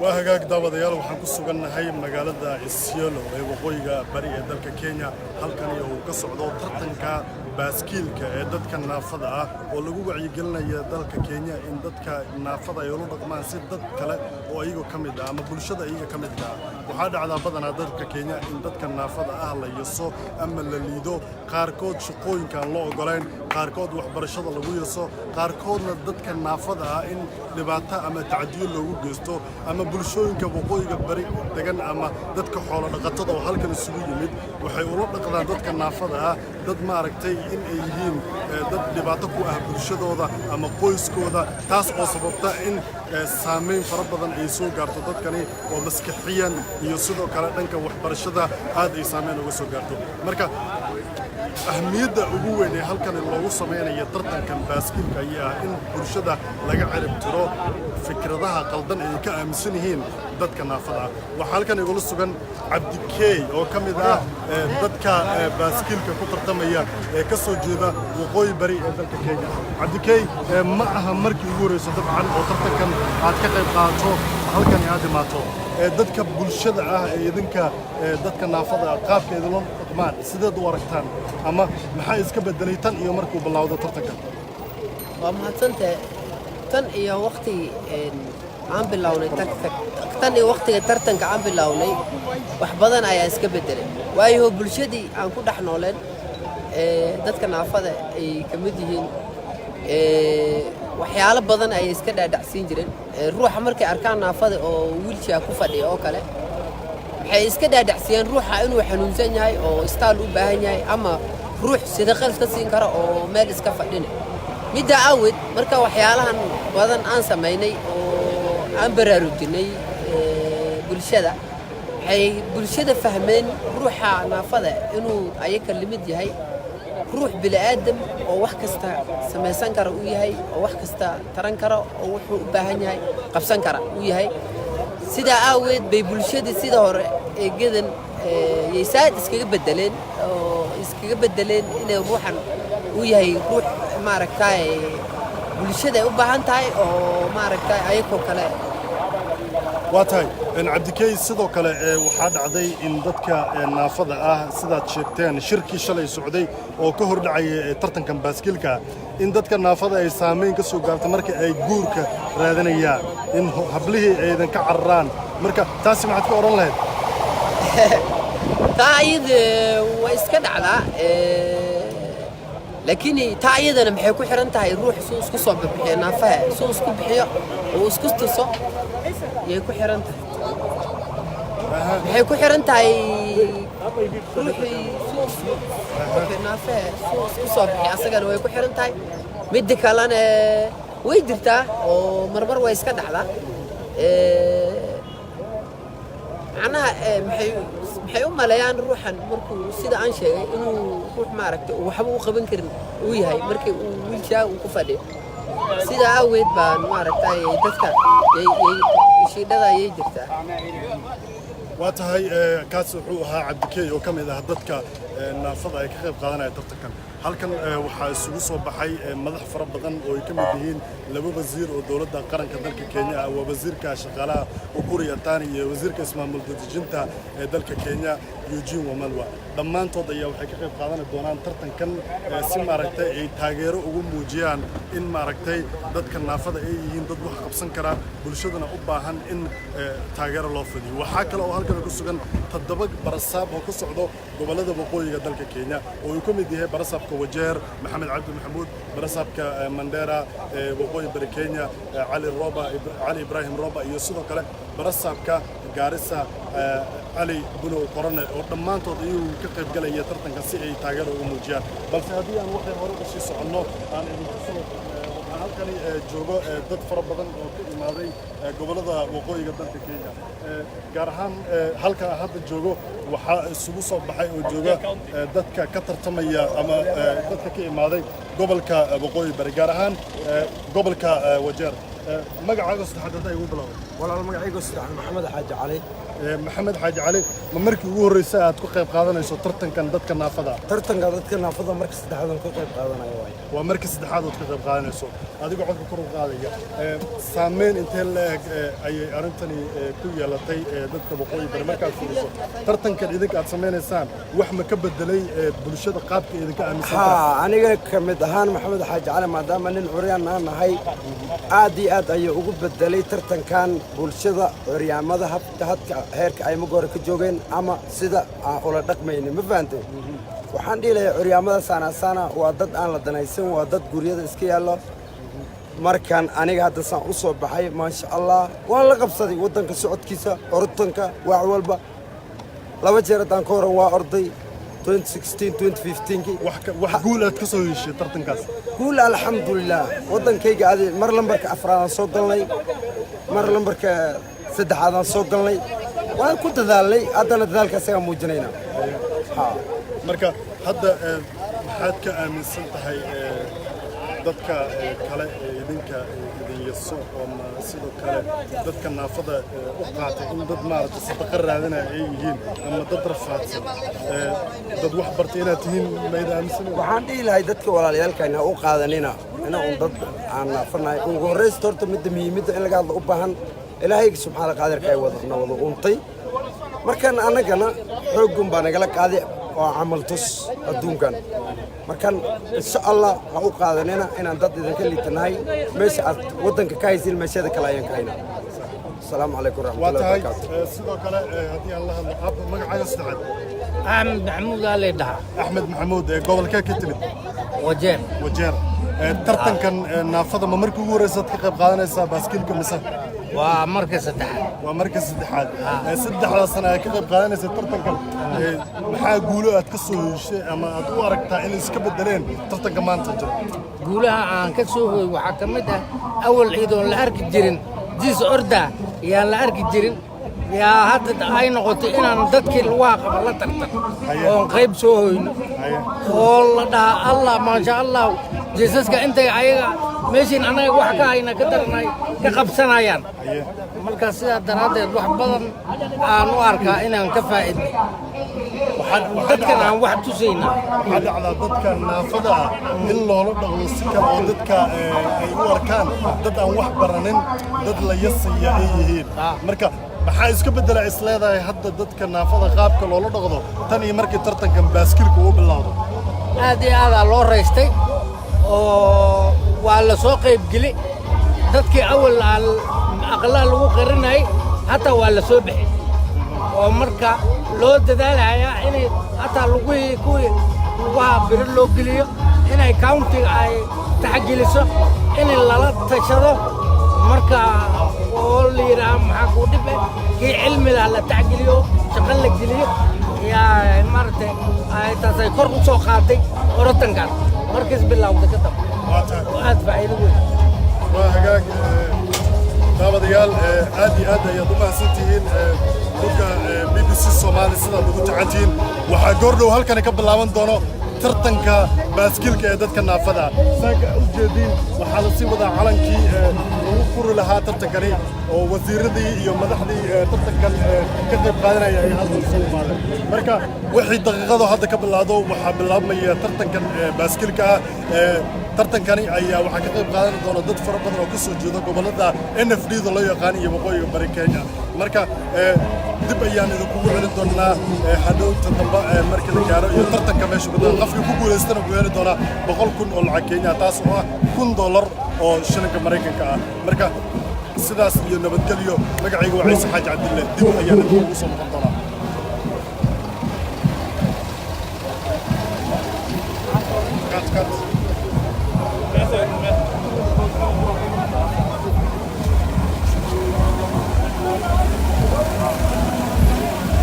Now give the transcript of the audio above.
وهاجاك داوديال waxaan ku sugannahay magaalada Isiolo ee waqooyiga bari ee dalka Kenya halkan uu ka socdo tartanka baaskiilka ee dadka naafada ah oo lagu wacyigelinayo dalka Kenya in dadka naafada ay u dhaqmaan si dad kale oo ayaga kamid ah ama bulshada ayaga kamid ah waxa dhacda badanaa dalka Kenya in dadka naafada ah la yeeso ama la liido qaarkood shaqooyinka loo ogolaan qaarkood waxbarashada lagu yeeso qaarkoodna dadka naafada ah in dhibaato ama tacdiyo loogu geysto ama bulshooyinka waqooyiga bari degan ama dadka xoolo dhaqatada oo halkan isugu yimid waxay ula dhaqdaan dadka naafada ah dad ma aragtay in ay yihiin dad dhibaato ku ah bulshadooda ama qoyskooda taas oo sababta in saameyn fara badan ay soo gaarto dadkani oo maskaxiyan iyo sidoo kale dhanka waxbarashada aad ay saameyn uga soo gaarto marka أهمية أبوه إن هالكن الله سمعنا يترتن كان باسكيل كيا إن برشة لقى عرب ترى فكرتها قلدن إن كأمسنهين ضد كنافذة وحالكن يقول السجن عبد كي أو كم إذا ضد كباسكيل كقطر تمية كسر جدا وقوي بريء ضد كيا عبد كي معها مركي يقول طبعا أو ترتن كان عاد كتب قاطو هالكن يعد ماتو ضد كبرشة يدنك ضد كنافذة قاب كيدلون maan sideed u aragtaan ama maxay iska bedelay tan iyo markuu bilowdo tartanka waa mahadsantahay tan iyo waqti aan bilownay tan iyo waqtiga tartanka aan bilownay wax badan ayaa iska bedelay waayo bulshadii aan ku dhaxnooleen dadka naafada ay kamid yihiin waxyaalo badan ay iska dhaadhacsiin jireen ruuxa markay arkaan naafada oo wiilshaa ku fadhiyo oo kale waxay iska dhaadhacsiyeen ruuxa inuu xanuunsan yahay oo istaal u baahan yahay ama ruux sida qal ka siin karo oo meel iska fadhina midda aawid marka waxyaalahan badan aan sameynay oo aan baraarujinay bulshada waxay bulshada fahmeen ruuxa naafada inuu ayaga limid yahay ruux bini aadam oo wax kasta samaysan kara uu yahay oo wax kasta taran kara oo wuxuu u baahan yahay qabsan kara uu yahay sida aawed bay bulshadii sida hore ee gadan yeesaad iskaga bedeleen inay ruuxan uu yahay ruux maaragtay bulshada u baahan tahay oo maaragtay ayako kale waatahay in cabdikay sidoo kale waxa dhacday in dadka naafada ah sidaad sheegteen shirkii shalay socday oo ka hor dhacay tartankan baaskiilka in dadka naafada ay saameyn ka soo gaarto marka ay guurka raadanayaan in hablihii aydan ka cararaan marka taasi maxaad ka oran lahayd taayid way iska dhacdaa laakiin taayidana maxay ku xiran tahay ruux soo isku soo bixiyo naafaha soo isku bixiyo oo isku tuso yay ku xiran tahay maxay ku xiran tahay ruuxii soo naafaha soo isku soo bixiyo asagana way ku xiran tahay mid kalena way jirtaa oo marmar way iska dhacdaa macnaha maxay u maleeyaan ruuxan markuu sida aan sheegay inuu ruux maaragtay waxba u qaban karin uu yahay markii uu wiilshaa uu ku fadhiyo sida aweed baan maaragtay dadka shidada ayay jirtaa waatahay kaas wuxuu ahaa cabdikey oo kamid ah dadka naafada ay ka qayb qaadanaya tartankan halkan waxaa isugu soo baxay madax fara badan oo ay ka mid yihiin laba wasiir oo dowladda qaranka dalka Kenya ah waa wasiirka shaqaalaha Ukuri Yatani iyo wasiirka ismaamul dejinta ee dalka Kenya Eugene Wamalwa dhammaantood ayaa waxay ka qayb qaadan doonaan tartankan si maaragtay ay taageero ugu muujiyaan in maaragtay dadka naafada ay yihiin dad wax qabsan kara bulshadana u baahan in taageero loo fidiyo waxa kale oo halkan ku sugan toddoba barasaab oo ka socdo gobolada waqooyiga dalka Kenya oo uu ka mid yahay barasaabka Wajeer Maxamed Cabdi Maxamuud barasaabka Mandera waqooyi bari Kenya Ali Ibrahim Roba iyo sidoo kale barasaabka Garissa Ali Bulo Qorane oo dhammaantood ayuu ka qayb galaya tartanka si ay taageero ugu muujiyaan balse haddii aan waxay hore u sii soconno aan idinku soo halkan joogo dad fara badan oo ka imaaday gobolada waqooyiga dalka Kenya gaar ahaan halka hadda joogo waxa isugu soo baxay oo jooga dadka ka tartamaya ama dadka ka imaaday gobolka waqooyi bari gaar ahaan gobolka Wajeer magacaaga saddexaad hadda igu bilaabo. walaal magacaygu saddexaad maxamed xaaji cali. maxamed xaaji cali, ma markii ugu horreysay aad ku qayb qaadanayso tartankan dadka naafada ah? tartanka dadka naafada markii saddexaad aan ka qayb qaadanayo waay. waa markii saddexaad ood ka qayb qaadanayso adigoo codka kor u qaadaya. saameyn intee leeg ayay arrintani ku yeelatay dadka waqooyi bari markaad fiiriso tartankan idinka aad samaynaysaan wax ma ka bedelay bulshada qaabka idinka aaminsan tahay? aniga ka mid ahaan maxamed xaaji cali maadaama nin curyaan aan nahay aad iyo aad ayuu ugu bedelay tartankan bulshada curyaamada hadka heerka ay magoora ka joogeen ama sida aan ula dhaqmaynin ma fahantay. waxaan dhihi lahaa curyaamada saanasaana waa dad aan la danaysan, waa dad guryada iska yaallo. markaan aniga hadda saan u soo baxay maasha allah waan la qabsaday waddanka socodkiisa orotanka wax walba. 2 jeer haddaan ka horan waa orday 2016 2015kii. wax guul aad ka soo heshay tartankaas? guul alxamdulilah. waddankayga adi mar lambarka 4aan soo galnay, mar lambarka 3aan soo galnay. waan ku dadaalnay, haddana dadaalka isagaa muujinayna. marka hadda maxaad ka aaminsan tahay dadka kale idinka idin yaso oo sidoo kale dadka naafada u qaatay in dad maaragtay sadaqa raadinaya ay yihiin ama dad rafaadsan dad wax bartay inaad tihiin ma idin aaminsan? waxaan dhihi lahay dadka walaalayaalkayna ha u qaadanina ina un dad aan naafanahay. ugu horraysta horta midda muhiimadda in laga hadlo u baahan ilaahayga subxaana qaadirka ay wada untay. markan annagana xooggun baa nagala qaaday oo camal tus adduunkan. markan insha allah ha u qaadanina inaan dad idinka liitanahay. meesha aad waddanka ka haysin meeshada kale ayaan ka hayna. asalaamu calaykum waraxmatullahi wabarakaatu. sidoo kale haddii aan la hadlo aabba magacaaga saddexaad? axmed maxamuud aa leedhahaa. axmed maxamuud, gobolkee ka timid? wajeer. wajeer. tartankan naafada ma markii ugu horreysaad ka qayb qaadanaysaa baaskiilka mise? waa marka saddexaad. waa marka saddexaad. saddexdaa sana aad ka qayb qaadanaysa tartankan maxaa guulo aad ka soo heshay ama aad u aragtaa inay iska bedeleen tartanka maanta jira? guulaha aan ka soo hooy waxaa ka mid ah awal ciidoon la arki jirin jiis orda yaan la arki jirin yaa hadda ay noqotay inaan dadkii lugaha qaba la tartan oon qayb soo hoyno oo la dhahaa allah maasha allah jiisaska intay ayaga meeshiin annaga wax ka hayna ka daranay ka qabsanayaan. marka sidaa daraaddeed wax badan aan u arkaa inaan ka faa'iidnay dadkan aan wax tusayna. waxaa dhacdaa dadka naafada ah in loola dhaqmo si kale oo dadka ay u arkaan dad aan wax baranin, dad la yasaya ay yihiin. marka maxaa iska beddela is leedahay hadda dadka naafada qaabka loola dhaqdo tan iyo markii tartankan baaskiilka uu bilowdo? aad iyo aadaa loo raystay oo waa la soo qaybgeli. dadkii awal aqlaha lagu qarinayay hataa waa la soo bixi oo marka loo dadaalayaa inay hataa kuwii lugaha biro loo geliyo, inay countiga ay taxgeliso, in lala tashado marka oo la yidhaaha maxaa kuu dhib eh kii cilmi lah la taxgeliyo shaqo la geliyo yaa maaragtay taasay kor u soo qaatay orotankan markiis bilowda ka dab aad faa'iido weyn. waa hagaag daawadayaal aad iyo aad ayaad u mahadsantihiin dadka BBC Soomaali sidaad ugu tacantihiin. waxaa goordhow halkani ka bilaaban doono tartanka baaskiilka ee dadka naafada. saaga u jeediin waxaa la sii wadaa calankii lagu furi lahaa tartankani oo wasiiradii iyo madaxdii tartankan ka qayb qaadanaya ay halkan soo imaadeen. marka wixii daqiiqado hadda ka bilaado waxaa bilaabmaya tartankan baaskiilka ah. tartankani ayaa waxaa ka qayb qaadan doona dad fara badan oo ka soo jeeda gobollada NFD-da loo yaqaan iyo waqooyiga bari Kenya. marka dib ayaan idinkugu celin doonaa hadhowta dambe markii la gaaro iyo tartanka meesha ku dhan qofkii ku guulaystana wuxuu heli doonaa 100,000 oo lacag Kenya, taas oo ah $1,000 oo shilinka Mareykanka ah. marka sidaas iyo nabadgelyo. magacayga waa Ciise Xaaji Cabdille. dib ayaan idinkugu soo noqon doonaa.